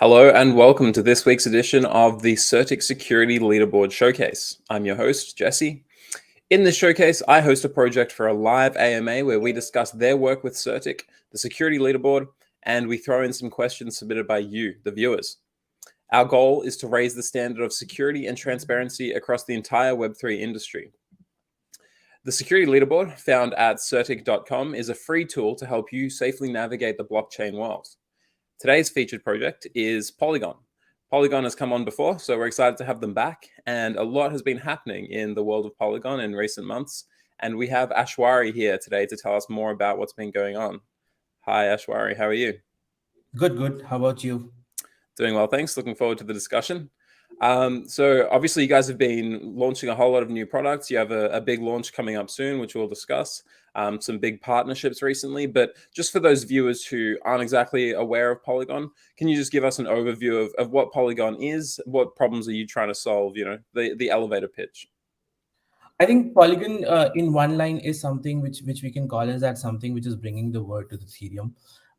Hello and welcome to this week's edition of the CertiK Security Leaderboard Showcase. I'm your host, Jesse. In this showcase, I host a project for a live AMA where we discuss their work with CertiK, the Security Leaderboard, and we throw in some questions submitted by you, the viewers. Our goal is to raise the standard of security and transparency across the entire Web3 industry. The Security Leaderboard, found at CertiK.com, is a free tool to help you safely navigate the blockchain world. Today's featured project is Polygon. Polygon has come on before, so we're excited to have them back. And a lot has been happening in the world of Polygon in recent months. And we have Ashwari here today to tell us more about what's been going on. Hi, Ashwari. How are you? Good. How about you? Doing well, thanks. Looking forward to the discussion. So obviously you guys have been launching a whole lot of new products. You have a big launch coming up soon, which we'll discuss. Some big partnerships recently, but just for those viewers who aren't exactly aware of Polygon, can you just give us an overview of what Polygon is? What problems are you trying to solve? You know, the elevator pitch. I think Polygon, in one line, is something which we can call as that something which is bringing the word to the Ethereum.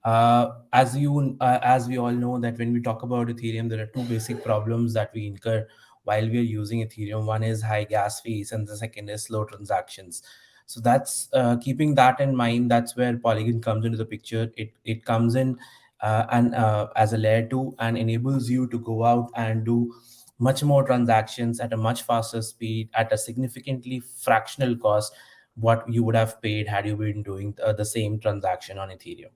As we all know that when we talk about Ethereum, there are two basic problems that we incur while we are using Ethereum. One is high gas fees, and the second is slow transactions. So that's keeping that in mind. That's where Polygon comes into the picture. It comes in and as a layer 2 and enables you to go out and do much more transactions at a much faster speed at a significantly fractional cost what you would have paid had you been doing the same transaction on Ethereum.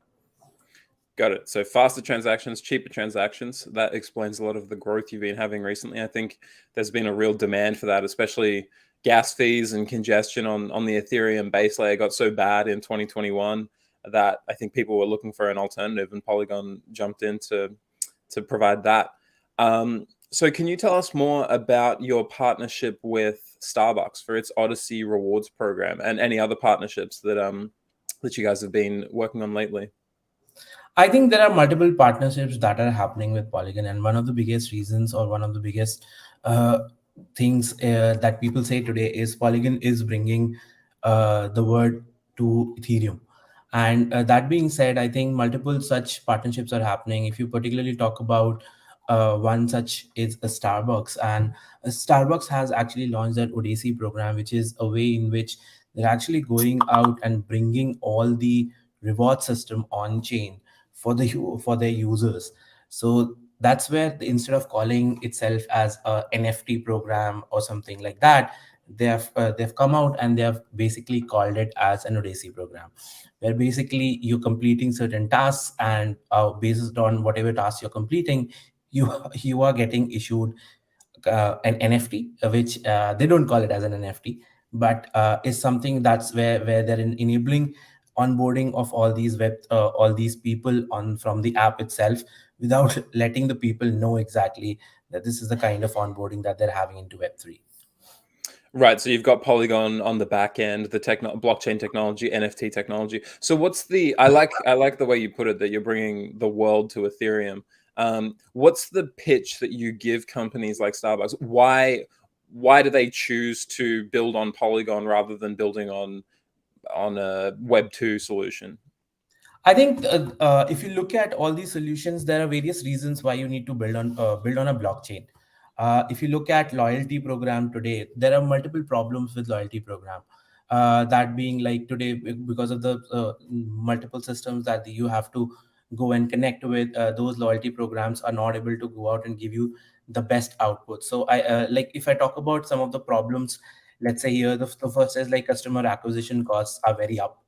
Got it. So faster transactions, cheaper transactions. That explains a lot of the growth you've been having recently. I think there's been a real demand for that, especially gas fees and congestion on the Ethereum base layer got so bad in 2021 that I think people were looking for an alternative, and Polygon jumped in to provide that. So can you tell us more about your partnership with Starbucks for its Odyssey Rewards program and any other partnerships that that you guys have been working on lately? I think there are multiple partnerships that are happening with Polygon, and one of the biggest reasons or one of the biggest things that people say today is Polygon is bringing the word to Ethereum. And that being said, I think multiple such partnerships are happening. If you particularly talk about one such is a Starbucks, and Starbucks has actually launched that Odyssey program, which is a way in which they're actually going out and bringing all the reward system on chain for their users. So that's where instead of calling itself as a NFT program or something like that, they've come out and they have basically called it as an Odyssey program, where basically you're completing certain tasks, and based on whatever tasks you're completing, you are getting issued an NFT, which they don't call it as an NFT, but is something that's where they're enabling onboarding of all these people on from the app itself without letting the people know exactly that this is the kind of onboarding that they're having into Web3. Right. So you've got Polygon on the back end, the blockchain technology, NFT technology. So what's I like the way you put it, that you're bringing the world to Ethereum. What's the pitch that you give companies like Starbucks? Why do they choose to build on Polygon rather than building on a Web 2 solution? I think if you look at all these solutions, there are various reasons why you need to build on a blockchain. If you look at loyalty program today, there are multiple problems with loyalty program. That being like today, because of the multiple systems that you have to go and connect with, those loyalty programs are not able to go out and give you the best output. So I like if I talk about some of the problems, let's say here the first is like customer acquisition costs are very up.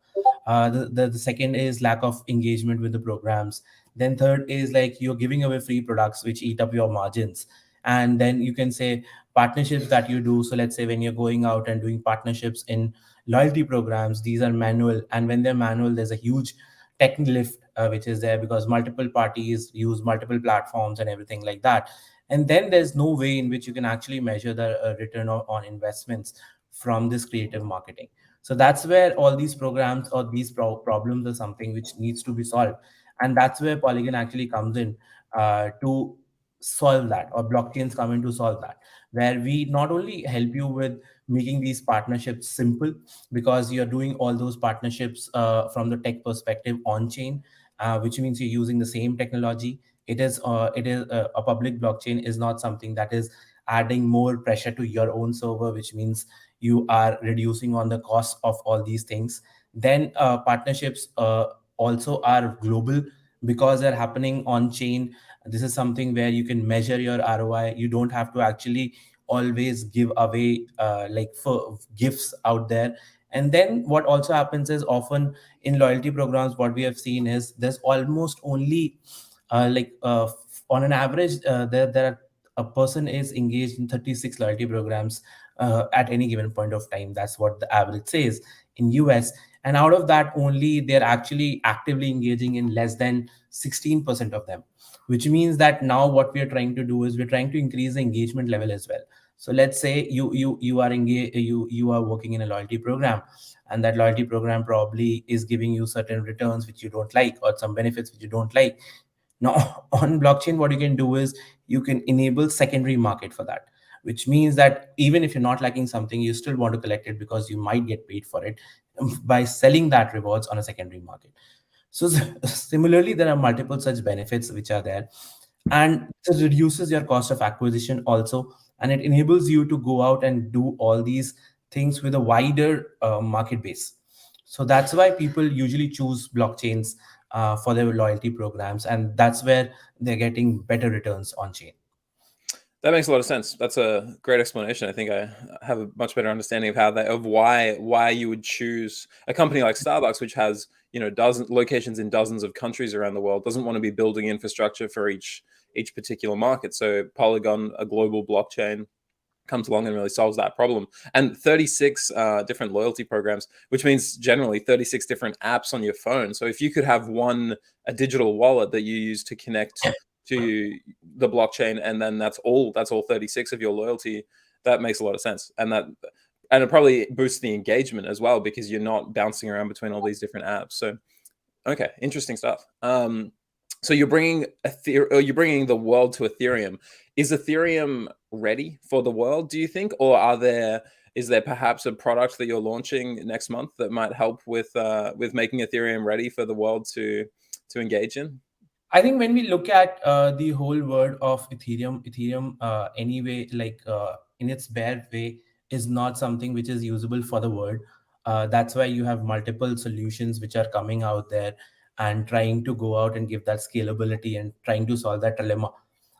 The second is lack of engagement with the programs. Then third is like you're giving away free products which eat up your margins. And then you can say partnerships that you do. So let's say when you're going out and doing partnerships in loyalty programs, these are manual, and when they're manual, there's a huge tech lift which is there because multiple parties use multiple platforms and everything like that. And then there's no way in which you can actually measure the return on investments from this creative marketing. So that's where all these programs or these problems are something which needs to be solved. And that's where Polygon actually comes in to solve that, or blockchains come in to solve that, where we not only help you with making these partnerships simple, because you're doing all those partnerships from the tech perspective on chain, which means you're using the same technology It is a public blockchain is not something that is adding more pressure to your own server, which means you are reducing on the cost of all these things. Then partnerships also are global because they're happening on chain. This is something where you can measure your ROI. You don't have to actually always give away like for gifts out there. And then what also happens is often in loyalty programs, what we have seen is there's almost only on an average, there are a person is engaged in 36 loyalty programs at any given point of time. That's what the average says in US. And out of that, only they're actually actively engaging in less than 16% of them, which means that now what we are trying to do is we're trying to increase the engagement level as well. So let's say you are engaged, you are working in a loyalty program, and that loyalty program probably is giving you certain returns which you don't like, or some benefits which you don't like. Now, on blockchain, what you can do is you can enable secondary market for that, which means that even if you're not liking something, you still want to collect it because you might get paid for it by selling that rewards on a secondary market. So similarly, there are multiple such benefits which are there, and it reduces your cost of acquisition also, and it enables you to go out and do all these things with a wider market base. So that's why people usually choose blockchains for their loyalty programs, and that's where they're getting better returns on chain. That makes a lot of sense. That's a great explanation. I think I have a much better understanding of how why you would choose a company like Starbucks, which has dozens locations in dozens of countries around the world, doesn't want to be building infrastructure for each particular market. So Polygon, a global blockchain, comes along and really solves that problem. And 36 different loyalty programs, which means generally 36 different apps on your phone. So if you could have a digital wallet that you use to connect to the blockchain, and then that's all 36 of your loyalty, that makes a lot of sense. And it probably boosts the engagement as well, because you're not bouncing around between all these different apps. So okay, interesting stuff. So you're bringing the world to Ethereum. Is Ethereum ready for the world, do you think, or is there perhaps a product that you're launching next month that might help with making Ethereum ready for the world to engage in? I think when we look at the whole world of Ethereum anyway, in its bare way, is not something which is usable for the world. That's why you have multiple solutions which are coming out there and trying to go out and give that scalability and trying to solve that dilemma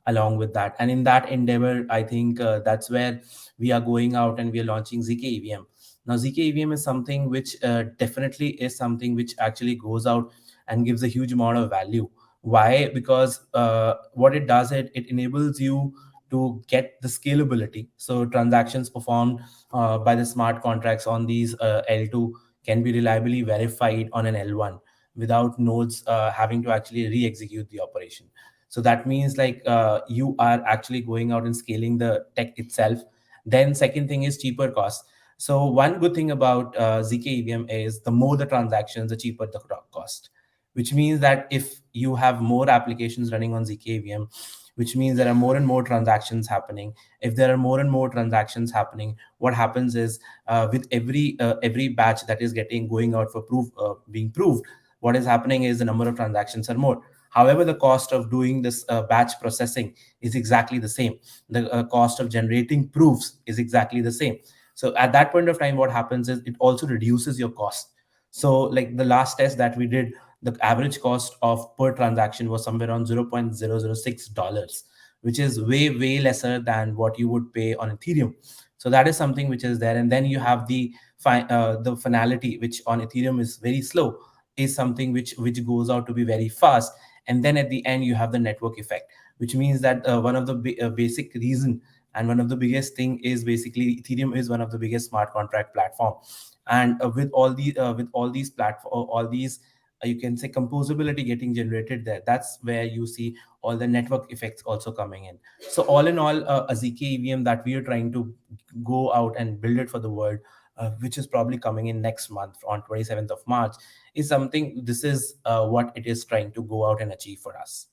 along with that. And in that endeavor, I think that's where we are going out and we are launching ZK EVM. Now, ZK EVM is something which definitely is something which actually goes out and gives a huge amount of value. Why? Because what it does, it enables you to get the scalability. So transactions performed by the smart contracts on these L2 can be reliably verified on an L1 without nodes having to actually re-execute the operation. So that means you are actually going out and scaling the tech itself. Then second thing is cheaper cost. So one good thing about ZK EVM is the more the transactions, the cheaper the cost, which means that if you have more applications running on ZK EVM, which means there are more and more transactions happening. If there are more and more transactions happening, what happens is with every batch that is going out for being proved, what is happening is the number of transactions are more. However, the cost of doing this batch processing is exactly the same. The cost of generating proofs is exactly the same. So at that point of time, what happens is it also reduces your cost. So like the last test that we did, the average cost of per transaction was somewhere around $0.006, which is way lesser than what you would pay on Ethereum. So that is something which is there. And then you have the finality, which on Ethereum is very slow, is something which goes out to be very fast. And then at the end, you have the network effect, which means that one of the basic reason and one of the biggest thing is basically Ethereum is one of the biggest smart contract platform. And with all these platform, all these you can say composability getting generated there, that's where you see all the network effects also coming in. So all in all, a ZK EVM that we are trying to go out and build it for the world, which is probably coming in next month on 27th of March, is something, this is what it is trying to go out and achieve for us.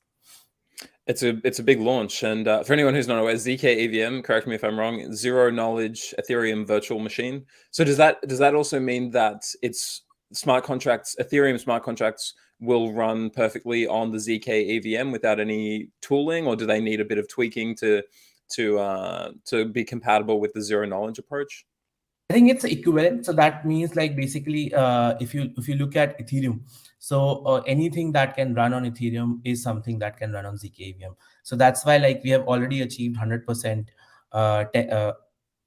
It's a big launch, and for anyone who's not aware, ZK EVM, correct me if I'm wrong, zero knowledge Ethereum virtual machine. So does that also mean that it's smart contracts, Ethereum smart contracts will run perfectly on the ZK EVM without any tooling, or do they need a bit of tweaking to be compatible with the zero knowledge approach? I think it's equivalent. So that means like basically, if you look at Ethereum, so anything that can run on Ethereum is something that can run on ZK EVM. So that's why like we have already achieved 100%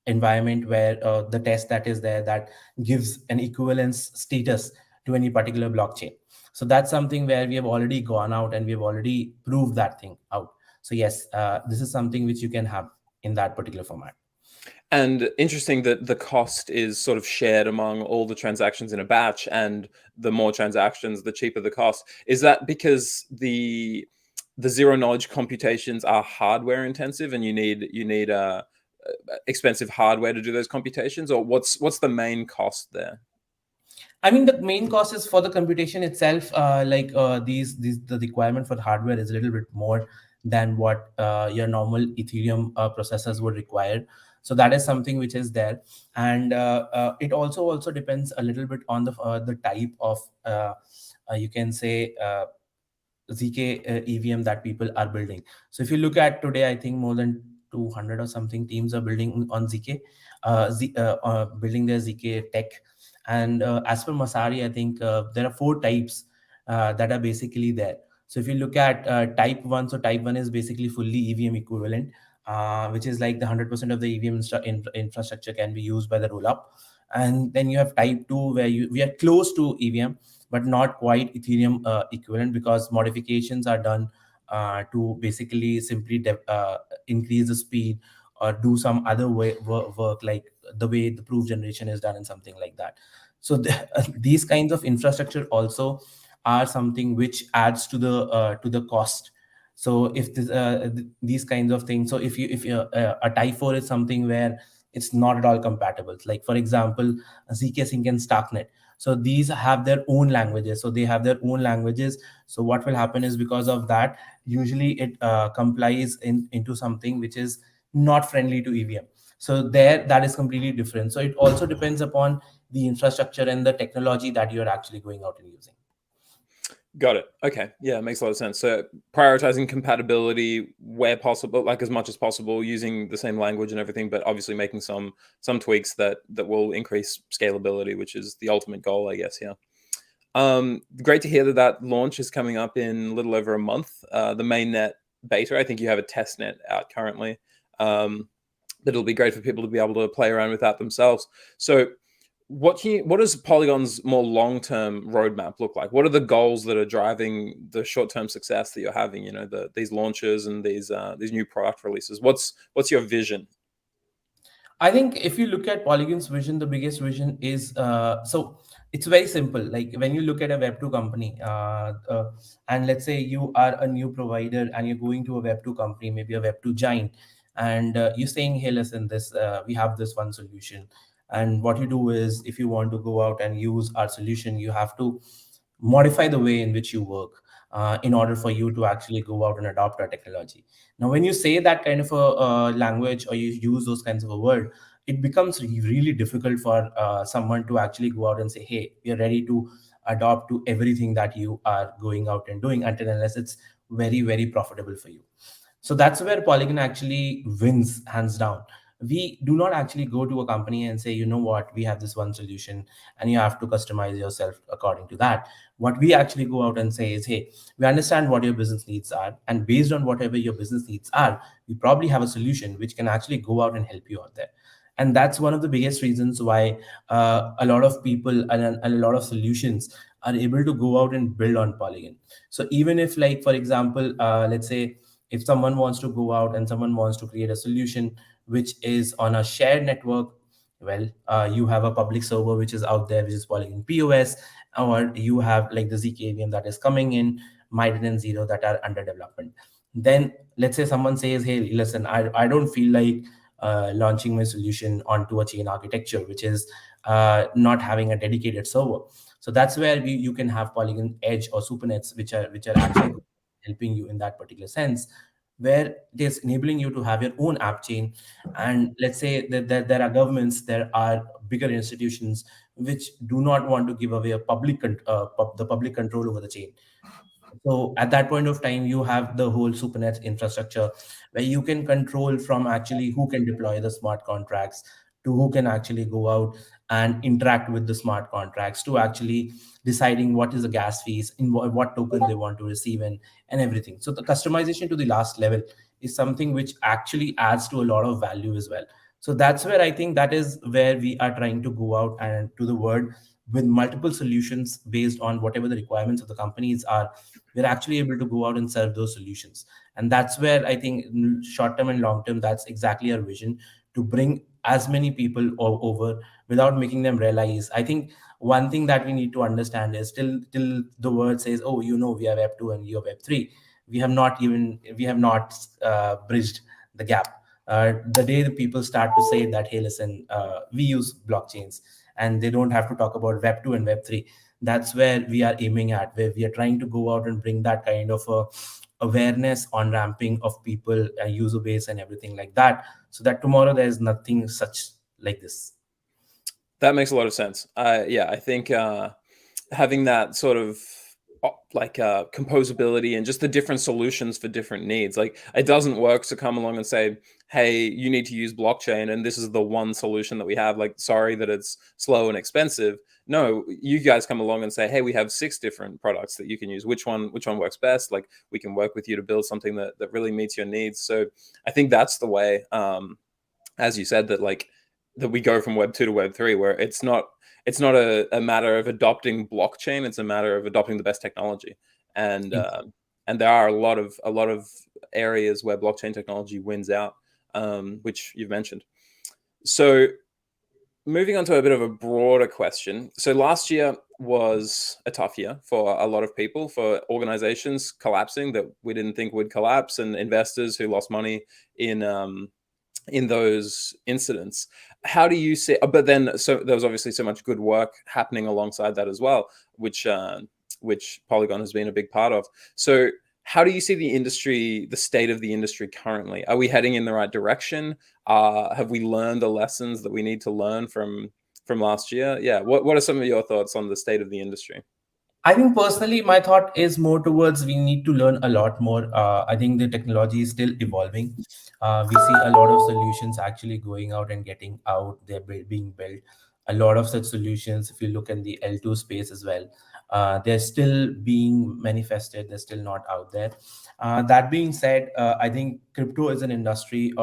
environment where the test that is there that gives an equivalence status to any particular blockchain. So that's something where we have already gone out and we have already proved that thing out. So yes, this is something which you can have in that particular format. And interesting that the cost is sort of shared among all the transactions in a batch, and the more transactions, the cheaper the cost. Is that because the zero knowledge computations are hardware intensive, and you need expensive hardware to do those computations, or what's the main cost there? I mean, the main cost is for the computation itself. The requirement for the hardware is a little bit more than what your normal Ethereum processors would require. So that is something which is there, and it also depends a little bit on the type of you can say ZK EVM that people are building. So if you look at today, I think more than 200 or something teams are building on ZK, building their ZK tech. And as per Masari, I think there are 4 types that are basically there. So if you look at type 1, so type 1 is basically fully EVM equivalent, which is like the 100% of the EVM infrastructure can be used by the rollup. And then you have type 2 where we are close to EVM, but not quite Ethereum equivalent, because modifications are done to basically simply increase the speed or do some other work, like the way the proof generation is done and something like that. So these kinds of infrastructure also are something which adds to the cost. So if these kinds of things, so if you a type 4 is something where it's not at all compatible, like for example ZK Sync and Starknet. So these have their own languages, so they have their own languages. So what will happen is, because of that, usually it complies into something which is not friendly to EVM. So there, that is completely different. So it also depends upon the infrastructure and the technology that you're actually going out and using. Got it. Okay. Yeah, it makes a lot of sense. So prioritizing compatibility where possible, like as much as possible, using the same language and everything, but obviously making some tweaks that will increase scalability, which is the ultimate goal, I guess. Yeah. Great to hear that launch is coming up in a little over a month. The mainnet beta, I think you have a test net out currently. But it'll be great for people to be able to play around with that themselves. So what does Polygon's more long-term roadmap look like? What are the goals that are driving the short-term success that you're having? You know, these launches and these new product releases. What's your vision? I think if you look at Polygon's vision, the biggest vision is so it's very simple. Like when you look at a Web2 company, and let's say you are a new provider and you're going to a Web2 company, maybe a Web2 giant, and you're saying, "Hey, listen, this we have this one solution." And what you do is, if you want to go out and use our solution, you have to modify the way in which you work in order for you to actually go out and adopt our technology. Now, when you say that kind of a language, or you use those kinds of a word, it becomes really difficult for someone to actually go out and say, "Hey, we are ready to adopt to everything that you are going out and doing," until unless it's very, very profitable for you. So that's where Polygon actually wins hands down. We do not actually go to a company and say, "You know what, we have this one solution and you have to customize yourself according to that." What we actually go out and say is, "Hey, we understand what your business needs are, and based on whatever your business needs are, we probably have a solution which can actually go out and help you out there." And that's one of the biggest reasons why a lot of people and a lot of solutions are able to go out and build on Polygon. So even if, like, for example, let's say if someone wants to go out and someone wants to create a solution which is on a shared network, well, you have a public server which is out there, which is Polygon POS, or you have like the ZKVM that is coming in, Miden and Zero that are under development. Then let's say someone says, "Hey, listen, I don't feel like launching my solution onto a chain architecture, which is not having a dedicated server." So that's where you can have Polygon Edge or Supernets, which are actually helping you in that particular sense, where it is enabling you to have your own app chain. And let's say that there are governments, there are bigger institutions which do not want to give away the public control over the chain. So at that point of time, you have the whole supernet infrastructure where you can control from actually who can deploy the smart contracts to who can actually go out and interact with the smart contracts to actually deciding what is the gas fees, in what token they want to receive, and everything. So the customization to the last level is something which actually adds to a lot of value as well. So that's where I think that is where we are trying to go out and to the world with multiple solutions based on whatever the requirements of the companies are. We're actually able to go out and serve those solutions. And that's where I think short term and long term, that's exactly our vision, to bring as many people over without making them realize. I think one thing that we need to understand is till the world says, oh, we have web 2 and you have web 3, we have not bridged the gap. The day the people start to say that, hey, listen, we use blockchains, and they don't have to talk about web 2 and web 3, that's where we are aiming at, where we are trying to go out and bring that kind of awareness on ramping of people, user base and everything like that, so that tomorrow there's nothing such like this. That makes a lot of sense. I think having that sort of composability and just the different solutions for different needs. Like, it doesn't work to come along and say, hey, you need to use blockchain and this is the one solution that we have. Like, sorry that it's slow and expensive. No, you guys come along and say, hey, we have 6 different products that you can use. Which one works best? Like, we can work with you to build something that really meets your needs. So I think that's the way, as you said, that we go from web 2 to web 3, where it's not a matter of adopting blockchain, it's a matter of adopting the best technology. And there are a lot of areas where blockchain technology wins out, which you've mentioned. So moving on to a bit of a broader question. So last year was a tough year for a lot of people, for organizations collapsing that we didn't think would collapse, and investors who lost money in those incidents. How do you see, but then, so there was obviously so much good work happening alongside that as well, which Polygon has been a big part of. So how do you see the state of the industry currently? Are we heading in the right direction? Have we learned the lessons that we need to learn from last year? Yeah. What are some of your thoughts on the state of the industry? I think personally, my thought is more towards we need to learn a lot more. I think the technology is still evolving. We see a lot of solutions actually going out and getting out. They're being built. A lot of such solutions, if you look in the L2 space as well, they're still being manifested. They're still not out there. That being said, I think crypto is an industry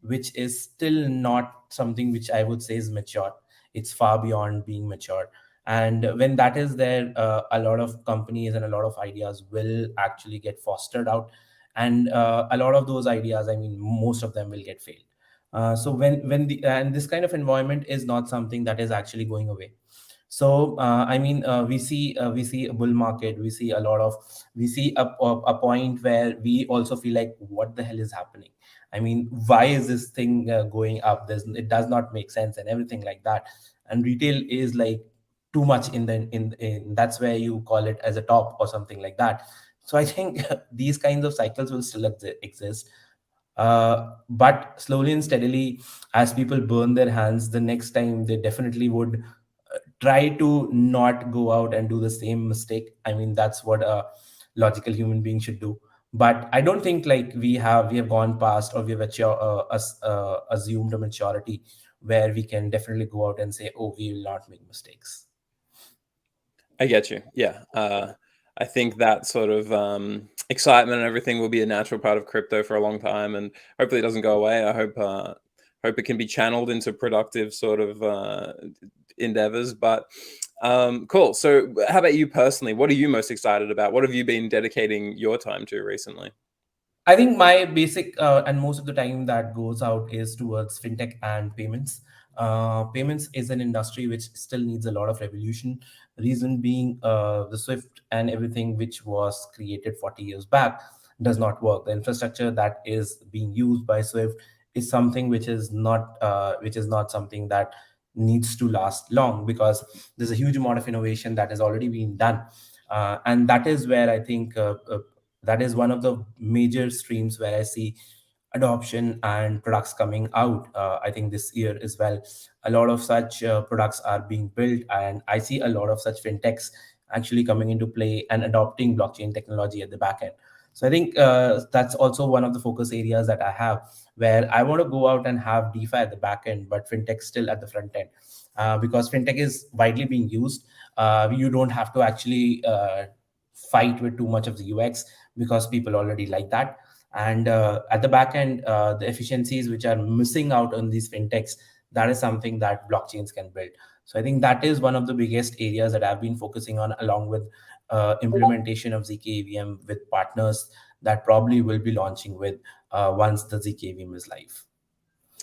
which is still not something which I would say is mature. It's far beyond being mature. And when that is there, a lot of companies and a lot of ideas will actually get fostered out. And a lot of those ideas, I mean, most of them will get failed. So and this kind of environment is not something that is actually going away. So I mean, we see a bull market. We see a point where we also feel like, what the hell is happening? I mean, why is this thing going up? It does not make sense and everything like that. And retail is like too much in that's where you call it as a top or something like that. So I think these kinds of cycles will still exist. But slowly and steadily, as people burn their hands, the next time they definitely would try to not go out and do the same mistake. I mean, that's what a logical human being should do. But I don't think like we have gone past, or we have assumed a maturity where we can definitely go out and say, oh, we will not make mistakes. I get you. Yeah. I think that sort of excitement and everything will be a natural part of crypto for a long time, and hopefully it doesn't go away. I hope it can be channeled into productive sort of endeavors. But cool. So how about you personally? What are you most excited about? What have you been dedicating your time to recently? I think my basic and most of the time that goes out is towards fintech and payments. Payments is an industry which still needs a lot of revolution. Reason being, the Swift and everything which was created 40 years back does not work. The infrastructure that is being used by Swift is something which is not something that needs to last long, because there's a huge amount of innovation that has already been done. And that is where I think that is one of the major streams where I see adoption and products coming out. I think this year as well, a lot of such products are being built, and I see a lot of such fintechs actually coming into play and adopting blockchain technology at the back end. So I think that's also one of the focus areas that I have, where I want to go out and have DeFi at the back end, but fintech still at the front end, because fintech is widely being used. You don't have to actually fight with too much of the UX, because people already like that. And at the back end, the efficiencies which are missing out on these fintechs, that is something that blockchains can build. So I think that is one of the biggest areas that I've been focusing on, along with implementation of ZK EVM with partners that probably will be launching with once the ZK EVM is live.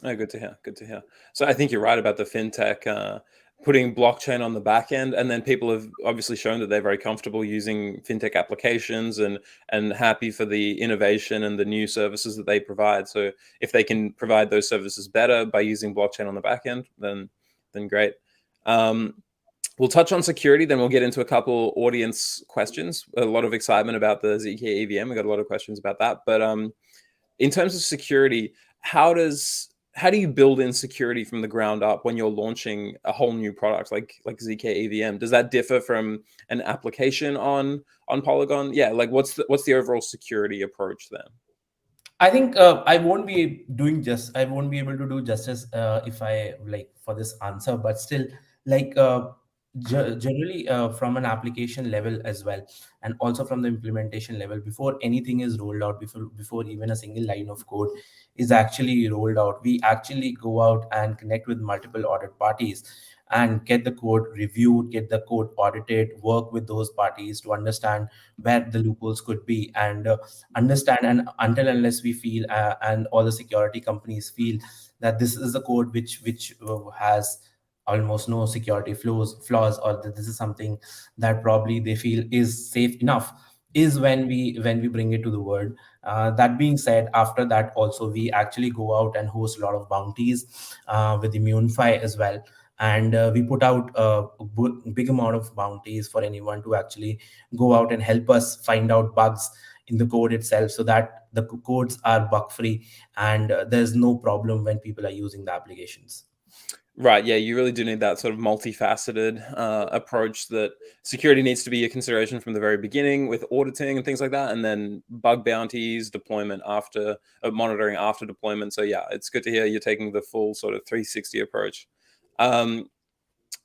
Oh, good to hear. Good to hear. So I think you're right about the fintech putting blockchain on the back end, and then people have obviously shown that they're very comfortable using fintech applications and happy for the innovation and the new services that they provide. So if they can provide those services better by using blockchain on the back end, then great. We'll touch on security, then we'll get into a couple audience questions. A lot of excitement about the ZK EVM. We got a lot of questions about that, but in terms of security, how do you build in security from the ground up when you're launching a whole new product like ZK EVM? Does that differ from an application on Polygon? Yeah, like what's the overall security approach then? I think I won't be able to do justice if I like for this answer, but still, like generally from an application level as well, and also from the implementation level, before anything is rolled out, before even a single line of code is actually rolled out, we actually go out and connect with multiple audit parties and get the code reviewed, get the code audited, work with those parties to understand where the loopholes could be, and understand, and until unless we feel and all the security companies feel that this is the code which has almost no security flaws, or that this is something that probably they feel is safe enough, is when we bring it to the world. That being said, after that also we actually go out and host a lot of bounties with Immunify as well, and we put out a big amount of bounties for anyone to actually go out and help us find out bugs in the code itself, so that the codes are bug free, and there's no problem when people are using the applications. Right. Yeah, you really do need that sort of multifaceted approach, that security needs to be a consideration from the very beginning with auditing and things like that, and then bug bounties, deployment after, monitoring after deployment. So yeah, it's good to hear you're taking the full sort of 360 approach. To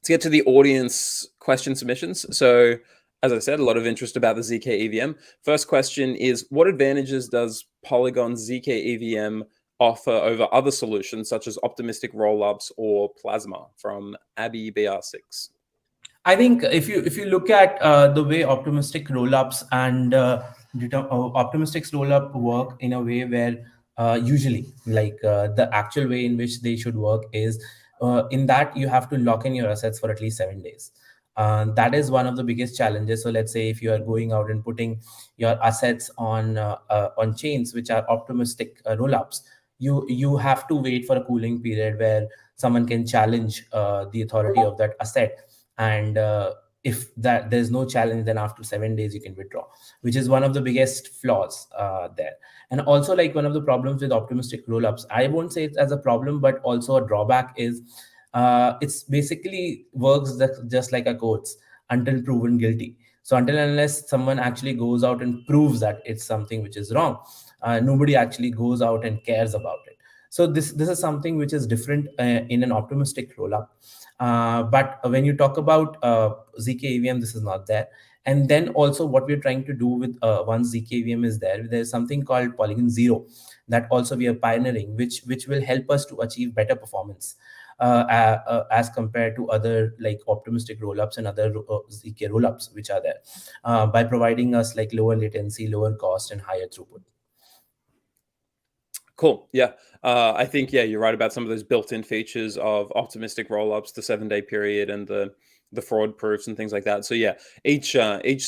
get to the audience question submissions. So as I said, a lot of interest about the ZK EVM. First question is, what advantages does Polygon's ZK EVM offer over other solutions such as optimistic rollups or Plasma? From Abby BR6. I think if you look at the way optimistic rollups and optimistic rollup work in a way where usually the actual way in which they should work is in that you have to lock in your assets for at least 7 days. That is one of the biggest challenges. So let's say if you are going out and putting your assets on chains which are optimistic rollups, you have to wait for a cooling period where someone can challenge the authority of that asset, and if that there's no challenge, then after 7 days you can withdraw, which is one of the biggest flaws there. And also, like, one of the problems with optimistic rollups, I won't say it as a problem, but also a drawback, is it's basically works just like a courts until proven guilty. So until and unless someone actually goes out and proves that it's something which is wrong, nobody actually goes out and cares about it. So this is something which is different in an optimistic rollup. But when you talk about ZK EVM, this is not there. And then also what we're trying to do with once ZK EVM is there, there's something called Polygon Zero that also we are pioneering, which will help us to achieve better performance as compared to other like optimistic rollups and other ZK rollups which are there, by providing us like lower latency, lower cost, and higher throughput. Cool. Yeah. I think, yeah, you're right about some of those built-in features of optimistic rollups, the 7-day period, and the fraud proofs and things like that. So yeah, each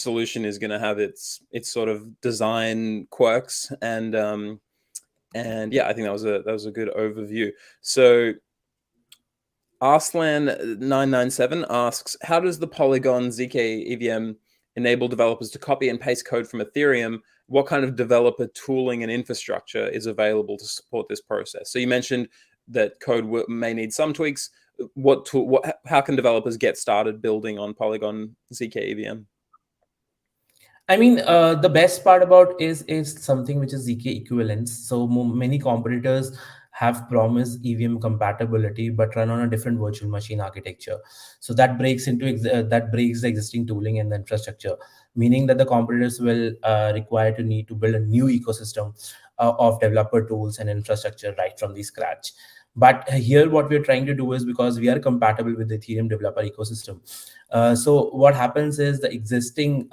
solution is going to have its sort of design quirks, and yeah, I think that was a good overview. So Arslan997 asks, how does the Polygon ZK EVM enable developers to copy and paste code from Ethereum, what kind of developer tooling and infrastructure is available to support this process? So you mentioned that code may need some tweaks. How can developers get started building on Polygon ZK EVM? I mean, the best part about is something which is ZK equivalence. So many competitors have promised EVM compatibility, but run on a different virtual machine architecture. So that breaks that breaks the existing tooling and the infrastructure, meaning that the competitors will require to need to build a new ecosystem of developer tools and infrastructure right from the scratch. But here, what we're trying to do is, because we are compatible with the Ethereum developer ecosystem, so what happens is the existing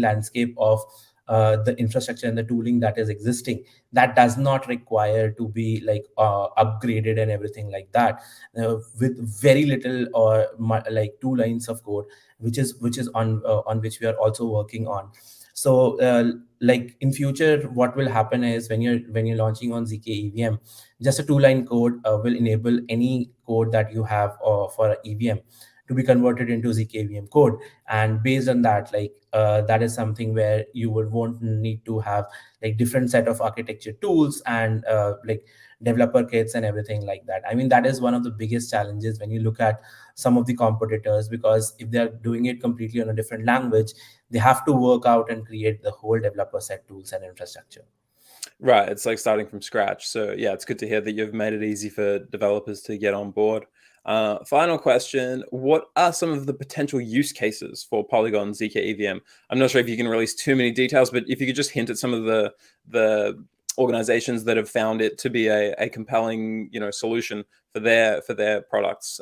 landscape of the infrastructure and the tooling that is existing, that does not require to be like upgraded and everything like that, with very little or like 2 lines of code, which is on which we are also working on. So like in future, what will happen is, when you're launching on ZK EVM, just a 2-line code will enable any code that you have for EVM to be converted into ZK EVM code. And based on that, like that is something where you won't need to have like different set of architecture tools and like developer kits and everything like that. I mean, that is one of the biggest challenges when you look at some of the competitors, because if they're doing it completely on a different language, they have to work out and create the whole developer set tools and infrastructure. Right, it's like starting from scratch. So yeah, it's good to hear that you've made it easy for developers to get on board. Final question: what are some of the potential use cases for Polygon ZK EVM? I'm not sure if you can release too many details, but if you could just hint at some of the organizations that have found it to be a compelling, solution for their products.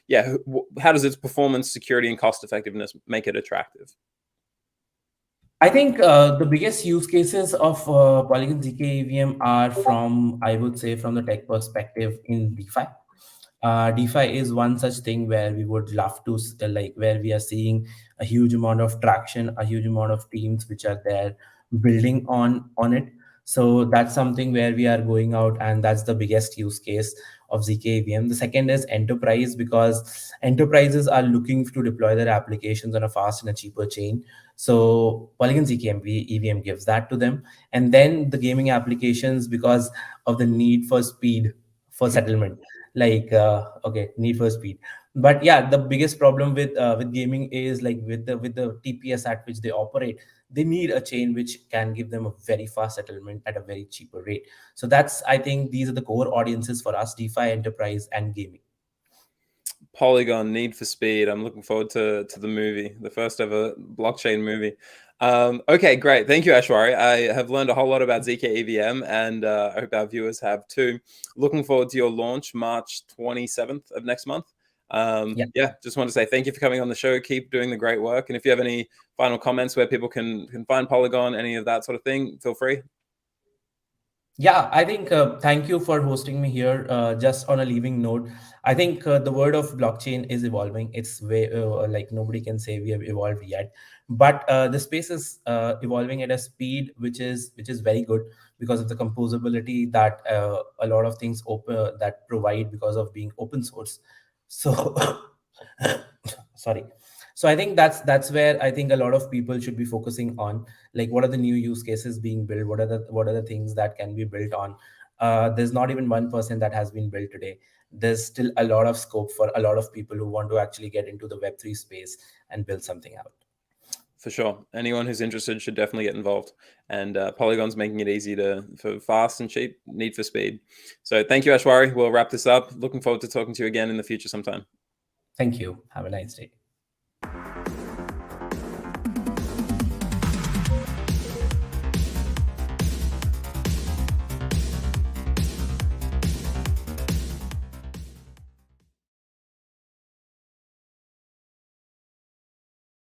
Yeah, how does its performance, security, and cost effectiveness make it attractive? I think the biggest use cases of Polygon ZK EVM are from, I would say, from the tech perspective in DeFi. DeFi is one such thing where we would love to like, where we are seeing a huge amount of traction, a huge amount of teams which are there building on it. So that's something where we are going out, and that's the biggest use case of ZK EVM. The second is enterprise, because enterprises are looking to deploy their applications on a fast and a cheaper chain. So Polygon ZK EVM gives that to them. And then the gaming applications, because of the need for speed for settlement, like okay, need for speed. But yeah, the biggest problem with gaming is, like, with the TPS at which they operate, they need a chain which can give them a very fast settlement at a very cheaper rate. So that's, I think, these are the core audiences for us: DeFi, enterprise, and gaming. Polygon, Need for Speed. I'm looking forward to the movie, the first ever blockchain movie. Okay, great. Thank you, Ashwari. I have learned a whole lot about ZK EVM, and I hope our viewers have too. Looking forward to your launch, March 27th of next month. Yeah, just want to say thank you for coming on the show. Keep doing the great work. And if you have any final comments where people can find Polygon, any of that sort of thing, feel free. Yeah, I think thank you for hosting me here. Just on a leaving note, I think the word of blockchain is evolving. It's way like nobody can say we have evolved yet, but the space is evolving at a speed which is very good, because of the composability that a lot of things open that provide because of being open source. So sorry. So I think that's where I think a lot of people should be focusing on, like, what are the new use cases being built, what are the things that can be built on. There's not even 1% that has been built today. There's still a lot of scope for a lot of people who want to actually get into the Web3 space and build something out. For sure. Anyone who's interested should definitely get involved. And Polygon's making it easy for fast and cheap, Need for Speed. So thank you, Ashwari. We'll wrap this up. Looking forward to talking to you again in the future sometime. Thank you. Have a nice day.